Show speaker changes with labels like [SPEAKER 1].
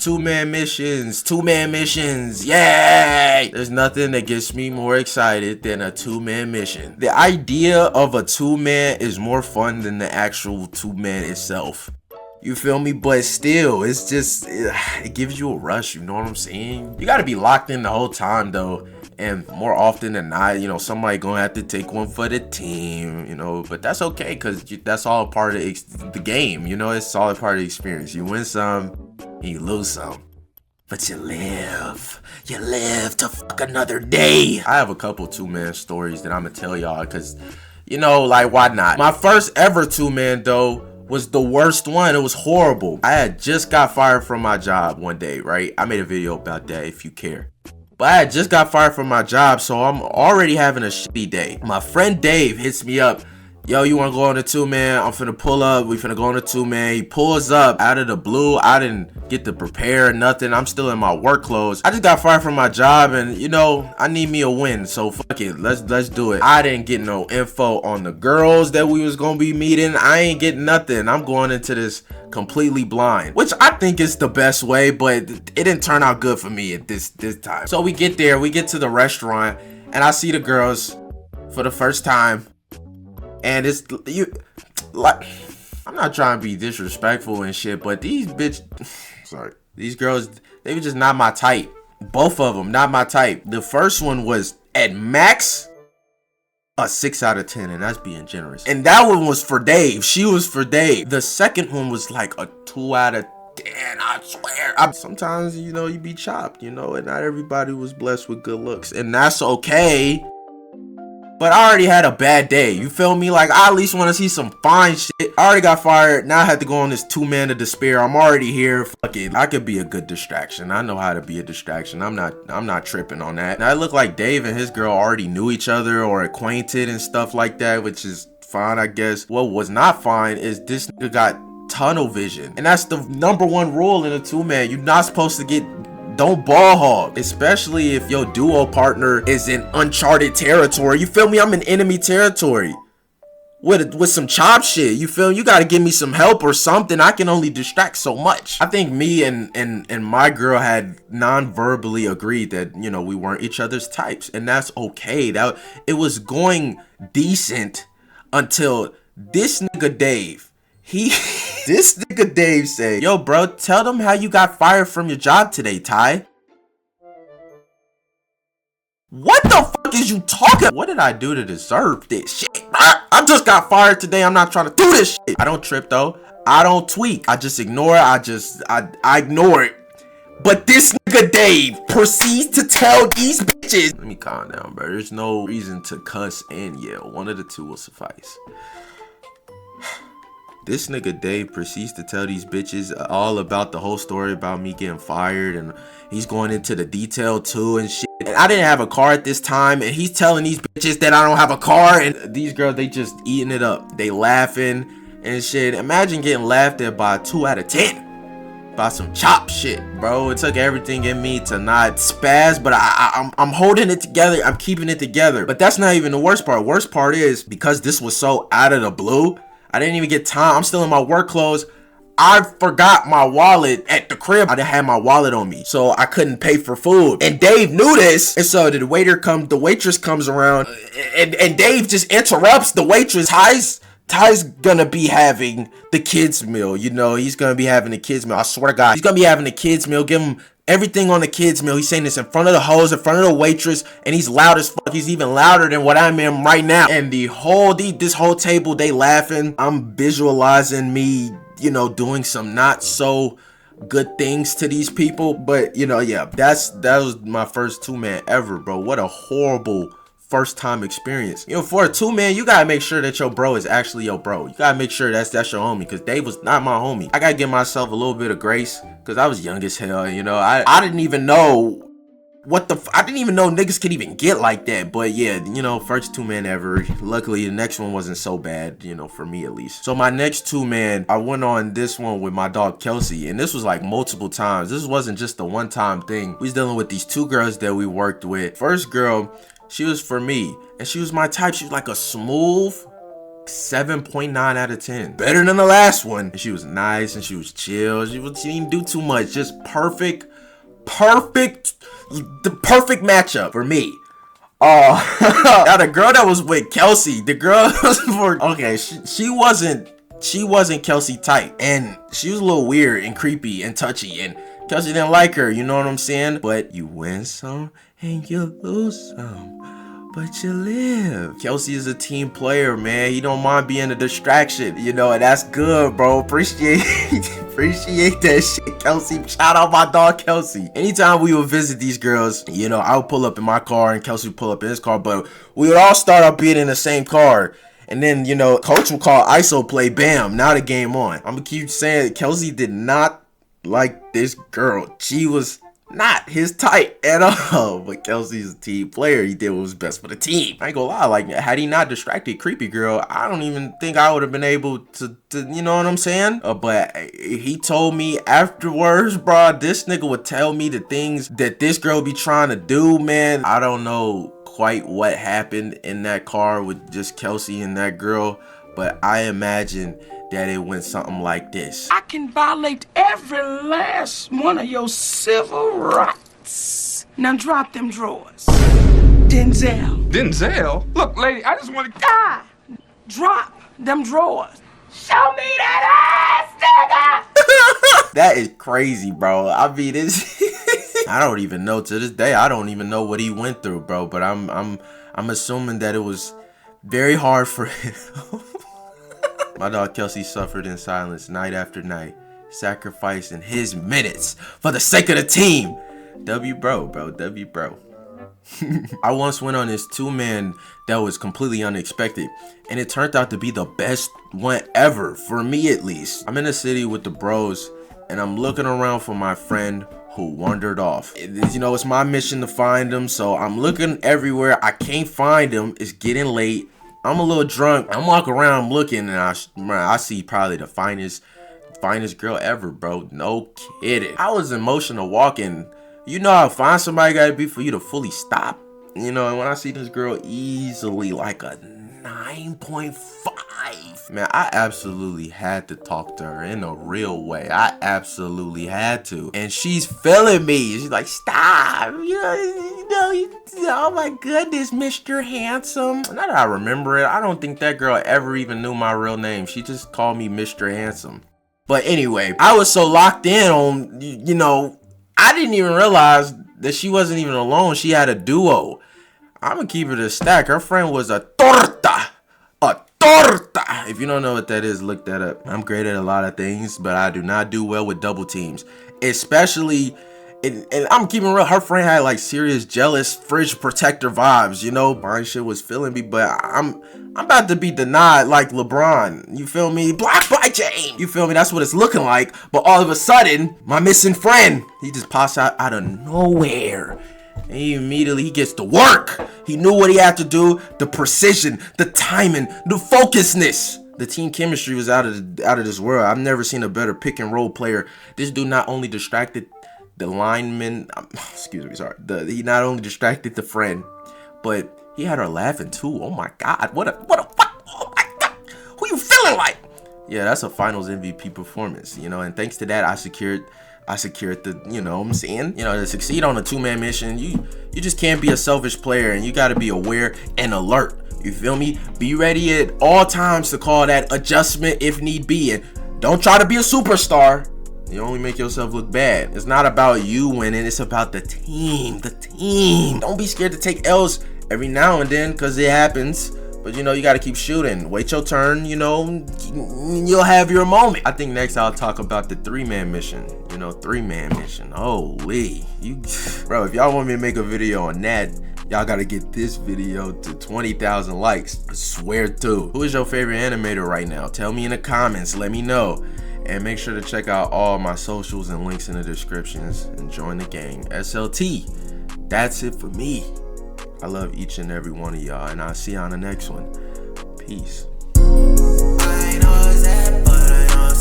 [SPEAKER 1] 2-man missions, 2-man missions, yay! There's nothing that gets me more excited than a 2-man mission. The idea of a 2-man is more fun than the actual 2-man itself. You feel me? But still, it's just, it gives you a rush, you know what I'm saying? You gotta be locked in the whole time though. And more often than not, you know, somebody gonna have to take one for the team, you know, but that's okay, because that's all part of the game, you know, it's all a part of the experience. You win some, and you lose some, but you live to fuck another day. I have a couple 2-man stories that I'm gonna tell y'all, because, you know, like, why not? My first ever 2-man, though, was the worst one. It was horrible. I had just got fired from my job one day, right? I made a video about that if you care. But I had just got fired from my job, so I'm already having a shitty day. My friend Dave hits me up. Yo, you wanna go on the 2-man? I'm finna pull up. We finna go on the 2-man. He pulls up out of the blue. I didn't get to prepare nothing. I'm still in my work clothes. I just got fired from my job, and you know, I need me a win. So fuck it. Let's do it. I didn't get no info on the girls that we was gonna be meeting. I ain't getting nothing. I'm going into this completely blind, which I think is the best way, but it didn't turn out good for me at this time. So we get there. We get to the restaurant, and I see the girls for the first time. And it's you like, I'm not trying to be disrespectful and shit, but these girls, they were just not my type. Both of them not my type. The first one was at max a 6 out of 10, and that's being generous. And that one was for Dave. She was for Dave. The second one was like a 2 out of 10, I swear. Sometimes, you know, you be chopped, you know, and not everybody was blessed with good looks, and that's okay. But I already had a bad day, you feel me? Like, I at least want to see some fine shit. I already got fired, now I had to go on this 2-man of despair. I'm already here, fuck it. I could be a good distraction. I know how to be a distraction. I'm not tripping on that. Now, it looked like Dave and his girl already knew each other or acquainted and stuff like that, which is fine, I guess. What was not fine is this nigga got tunnel vision. And that's the #1 rule in a 2-man. You're not supposed to don't ball hog, especially if your duo partner is in uncharted territory. You feel me? I'm in enemy territory with some chop shit. You feel me? You gotta give me some help or something. I can only distract so much. I think me and my girl had non-verbally agreed that, you know, we weren't each other's types, and that's okay. That it was going decent until this nigga Dave. This nigga Dave said, yo bro, tell them how you got fired from your job today, Ty. What the fuck is you talking? What did I do to deserve this shit? I just got fired today. I'm not trying to do this shit. I don't trip though. I don't tweak. I just ignore it. I ignore it. But this nigga Dave proceeds to tell these bitches. Let me calm down, bro. There's no reason to cuss and yell. One of the two will suffice. This nigga Dave proceeds to tell these bitches all about the whole story about me getting fired, and he's going into the detail too and shit. And I didn't have a car at this time, and he's telling these bitches that I don't have a car, and these girls, they just eating it up. They laughing and shit. Imagine getting laughed at by a 2 out of 10 by some chop shit, bro. It took everything in me to not spaz, but I'm holding it together. I'm keeping it together. But that's not even the worst part. Worst part is, because this was so out of the blue, I didn't even get time. I'm still in my work clothes. I forgot my wallet at the crib. I didn't have my wallet on me, so I couldn't pay for food. And Dave knew this, and so the waitress comes around, and Dave just interrupts the waitress. Ty's gonna be having the kids meal. You know, he's gonna be having the kids meal. I swear to God, he's gonna be having the kids meal. Give him everything on the kids meal. He's saying this in front of the hoes, in front of the waitress, and he's loud as fuck. He's even louder than what I'm in right now. And this whole table, they laughing. I'm visualizing me, you know, doing some not so good things to these people. But you know, yeah, that was my first 2-man ever, bro. What a horrible first time experience. You know, for a 2-man, you gotta make sure that your bro is actually your bro. You gotta make sure that's your homie, because Dave was not my homie. I gotta give myself a little bit of grace, because I was young as hell. You know, I didn't even know I didn't even know niggas could even get like that. But yeah, you know, first 2-man ever. Luckily the next one wasn't so bad, you know, for me at least. So my next 2-man, I went on this one with my dog Kelsey, and this was like multiple times. This wasn't just a one-time thing. We was dealing with these 2 girls that we worked with. First girl, she was for me, and she was my type. She was like a smooth 7.9 out of 10. Better than the last one. And she was nice and she was chill. She didn't do too much. Just perfect, the perfect matchup for me. Oh, now the girl that was with Kelsey, the girl was for, okay, she wasn't Kelsey type, and she was a little weird and creepy and touchy, and Kelsey didn't like her, you know what I'm saying? But you win some and you lose some, but you live. Kelsey is a team player, man. He don't mind being a distraction, you know, and that's good, bro. Appreciate that shit, Kelsey. Shout out my dog, Kelsey. Anytime we would visit these girls, you know, I would pull up in my car and Kelsey would pull up in his car, but we would all start out being in the same car. And then, you know, coach would call ISO play, bam, now the game on. I'm gonna keep saying Kelsey did not like this girl. She was not his type at all. But Kelsey's a team player. He did what was best for the team. I ain't gonna lie, like, had he not distracted creepy girl, I don't even think I would have been able to you know what I'm saying? But he told me afterwards, bro, this nigga would tell me the things that this girl be trying to do, man. I don't know quite what happened in that car with just Kelsey and that girl, but I imagine that it went something like this.
[SPEAKER 2] I can violate every last one of your civil rights. Now drop them drawers. Denzel.
[SPEAKER 3] Denzel? Look, lady, I just want to...
[SPEAKER 2] Drop them drawers. Show me that ass, nigga!
[SPEAKER 1] That is crazy, bro. I mean, it's... I don't even know, to this day, I don't even know what he went through, bro. But I'm assuming that it was very hard for him. My dog Kelsey suffered in silence night after night, sacrificing his minutes for the sake of the team. W bro. I once went on this 2-man that was completely unexpected, and it turned out to be the best one ever, for me at least. I'm in the city with the bros, and I'm looking around for my friend who wandered off. You know, it's my mission to find him, so I'm looking everywhere. I can't find him. It's getting late. I'm a little drunk. I'm walking around looking, and I see probably the finest girl ever, bro. No kidding. I was emotional walking. You know how fine somebody gotta be for you to fully stop? You know, and when I see this girl easily like a 9.5, man, I absolutely had to talk to her in a real way. I absolutely had to. And she's feeling me. She's like, stop. Oh my goodness, Mr. Handsome. Now that I remember it, I don't think that girl ever even knew my real name. She just called me Mr. Handsome. But anyway, I was so locked in on, you know, I didn't even realize that she wasn't even alone. She had a duo. I'm gonna keep it a stack. Her friend was a torta. A torta. If you don't know what that is, look that up. I'm great at a lot of things, but I do not do well with double teams. Especially, and I'm keeping real, her friend had like serious jealous fridge protector vibes, you know? My shit was feeling me, but I'm about to be denied like LeBron. You feel me? Blocked by James. You feel me? That's what it's looking like. But all of a sudden, my missing friend, he just pops out of nowhere. And he gets to work. He knew what he had to do. The precision, the timing, the focusness. The team chemistry was out of this world. I've never seen a better pick and roll player. This dude not only distracted the lineman, he not only distracted the friend, but he had her laughing too. Oh my God, what? Oh my God, who you feeling like? Yeah, that's a Finals MVP performance, you know. And thanks to that, I secured the, you know what I'm saying? You know, to succeed on a 2-man mission, you just can't be a selfish player, and you got to be aware and alert. You feel me? Be ready at all times to call that adjustment if need be, and don't try to be a superstar. You only make yourself look bad. It's not about you winning, it's about the team. The team. Don't be scared to take L's every now and then, because it happens. But you know, you gotta keep shooting. Wait your turn, you know, you'll have your moment. I think next I'll talk about the 3-man mission. You know, 3-man mission. Holy, bro, if y'all want me to make a video on that, y'all gotta get this video to 20,000 likes. I swear to. Who is your favorite animator right now? Tell me in the comments, let me know. And make sure to check out all my socials and links in the descriptions and join the gang. SLT, that's it for me. I love each and every one of y'all, and I'll see you on the next one. Peace. I ain't always that, but I know